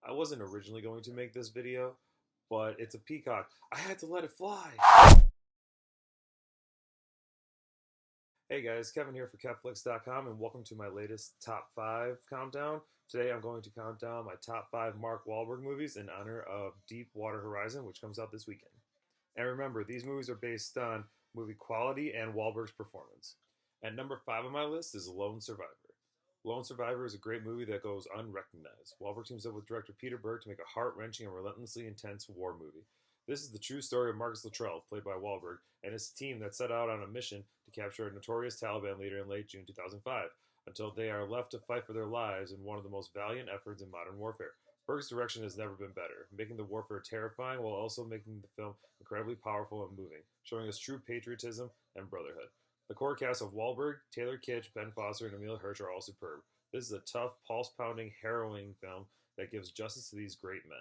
I wasn't originally going to make this video, but it's a peacock. I had to let it fly. Hey guys, Kevin here for Kevflix.com and welcome to my latest top 5 countdown. Today I'm going to count down my top 5 Mark Wahlberg movies in honor of Deepwater Horizon, which comes out this weekend. And remember, these movies are based on movie quality and Wahlberg's performance. At number 5 on my list is Lone Survivor. Lone Survivor is a great movie that goes unrecognized. Wahlberg teams up with director Peter Berg to make a heart-wrenching and relentlessly intense war movie. This is the true story of Marcus Luttrell, played by Wahlberg, and his team that set out on a mission to capture a notorious Taliban leader in late June 2005, until they are left to fight for their lives in one of the most valiant efforts in modern warfare. Berg's direction has never been better, making the warfare terrifying while also making the film incredibly powerful and moving, showing us true patriotism and brotherhood. The core cast of Wahlberg, Taylor Kitsch, Ben Foster, and Emile Hirsch are all superb. This is a tough, pulse-pounding, harrowing film that gives justice to these great men.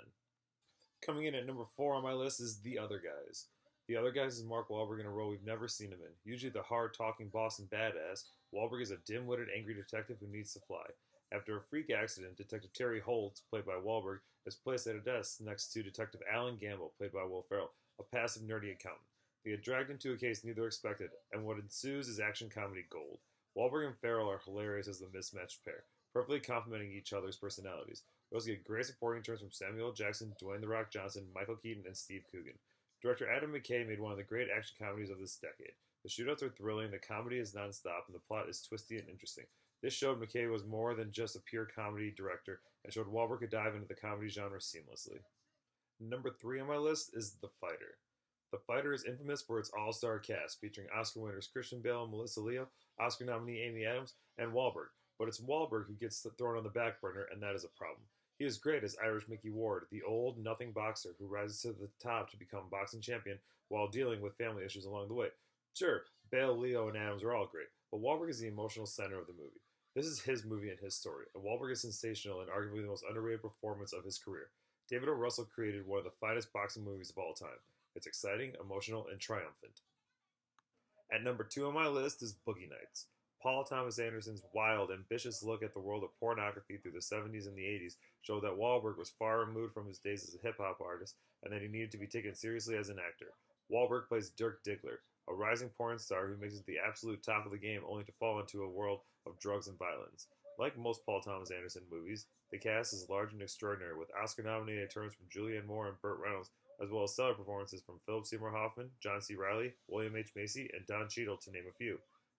Coming in at number 4 on my list is The Other Guys. The Other Guys is Mark Wahlberg in a role we've never seen him in. Usually the hard-talking Boston badass, Wahlberg is a dim-witted, angry detective who needs to fly. After a freak accident, Detective Terry Holtz, played by Wahlberg, is placed at a desk next to Detective Alan Gamble, played by Will Ferrell, a passive, nerdy accountant. They get dragged into a case neither expected, and what ensues is action comedy gold. Wahlberg and Ferrell are hilarious as the mismatched pair, perfectly complementing each other's personalities. We also get great supporting turns from Samuel L. Jackson, Dwayne "The Rock" Johnson, Michael Keaton, and Steve Coogan. Director Adam McKay made one of the great action comedies of this decade. The shootouts are thrilling, the comedy is nonstop, and the plot is twisty and interesting. This showed McKay was more than just a pure comedy director, and showed Wahlberg could dive into the comedy genre seamlessly. Number 3 on my list is The Fighter. The Fighter is infamous for its all-star cast, featuring Oscar winners Christian Bale and Melissa Leo, Oscar nominee Amy Adams, and Wahlberg. But it's Wahlberg who gets thrown on the back burner, and that is a problem. He is great as Irish Mickey Ward, the old, nothing boxer who rises to the top to become boxing champion while dealing with family issues along the way. Sure, Bale, Leo, and Adams are all great, but Wahlberg is the emotional center of the movie. This is his movie and his story, and Wahlberg is sensational and arguably the most underrated performance of his career. David O. Russell created one of the finest boxing movies of all time. It's exciting, emotional, and triumphant. At number 2 on my list is Boogie Nights. Paul Thomas Anderson's wild, ambitious look at the world of pornography through the 70s and the 80s showed that Wahlberg was far removed from his days as a hip-hop artist and that he needed to be taken seriously as an actor. Wahlberg plays Dirk Diggler, a rising porn star who makes it to the absolute top of the game only to fall into a world of drugs and violence. Like most Paul Thomas Anderson movies, the cast is large and extraordinary, with Oscar-nominated turns from Julianne Moore and Burt Reynolds, as well as stellar performances from Philip Seymour Hoffman, John C. Reilly, William H. Macy, and Don Cheadle, to name a few.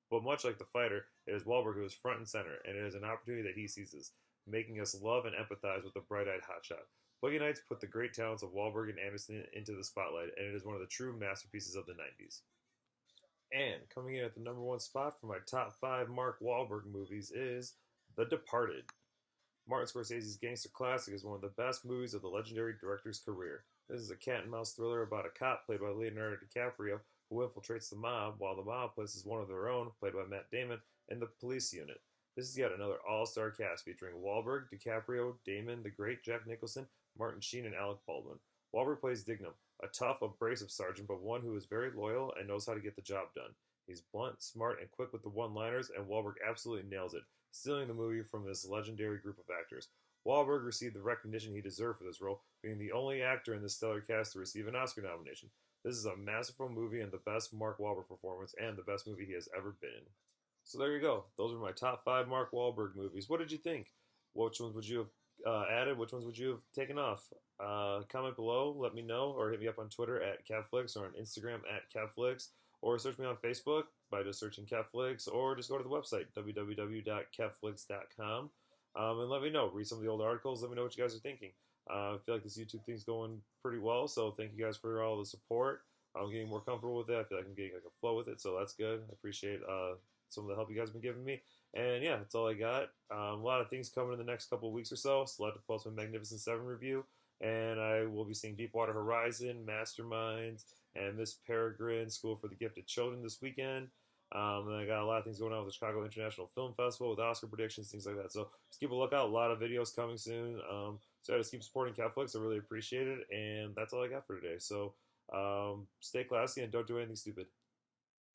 But much like The Fighter, it is Wahlberg who is front and center, and it is an opportunity that he seizes, making us love and empathize with the bright-eyed hotshot. Boogie Nights put the great talents of Wahlberg and Anderson into the spotlight, and it is one of the true masterpieces of the 90s. And coming in at the number 1 spot for my top 5 Mark Wahlberg movies is The Departed. Martin Scorsese's gangster classic is one of the best movies of the legendary director's career. This is a cat-and-mouse thriller about a cop, played by Leonardo DiCaprio, who infiltrates the mob, while the mob places one of their own, played by Matt Damon, in the police unit. This is yet another all-star cast featuring Wahlberg, DiCaprio, Damon, the great Jack Nicholson, Martin Sheen, and Alec Baldwin. Wahlberg plays Dignam, a tough, abrasive sergeant, but one who is very loyal and knows how to get the job done. He's blunt, smart, and quick with the one-liners, and Wahlberg absolutely nails it, stealing the movie from this legendary group of actors. Wahlberg received the recognition he deserved for this role, being the only actor in this stellar cast to receive an Oscar nomination. This is a masterful movie and the best Mark Wahlberg performance and the best movie he has ever been in. So there you go. Those are my top 5 Mark Wahlberg movies. What did you think? Which ones would you have added? Which ones would you have taken off? Comment below, let me know, or hit me up on Twitter at Kevflix or on Instagram at Kevflix, or search me on Facebook by just searching Kevflix, or just go to the website, www.kevflix.com, and let me know. Read some of the old articles. Let me know what you guys are thinking. I feel like this YouTube thing's going pretty well, so thank you guys for all the support. I'm getting more comfortable with it. I feel like I'm getting like a flow with it, so that's good. I appreciate some of the help you guys have been giving me. And yeah, that's all I got. A lot of things coming in the next couple of weeks or so. Still have to post my Magnificent 7 review, and I will be seeing Deepwater Horizon, Masterminds, and Miss Peregrine School for the Gifted Children this weekend. And I got a lot of things going on with the Chicago International Film Festival with Oscar predictions, things like that. So just keep a lookout. A lot of videos coming soon. So just keep supporting Kevflix. I really appreciate it. And that's all I got for today. So stay classy and don't do anything stupid.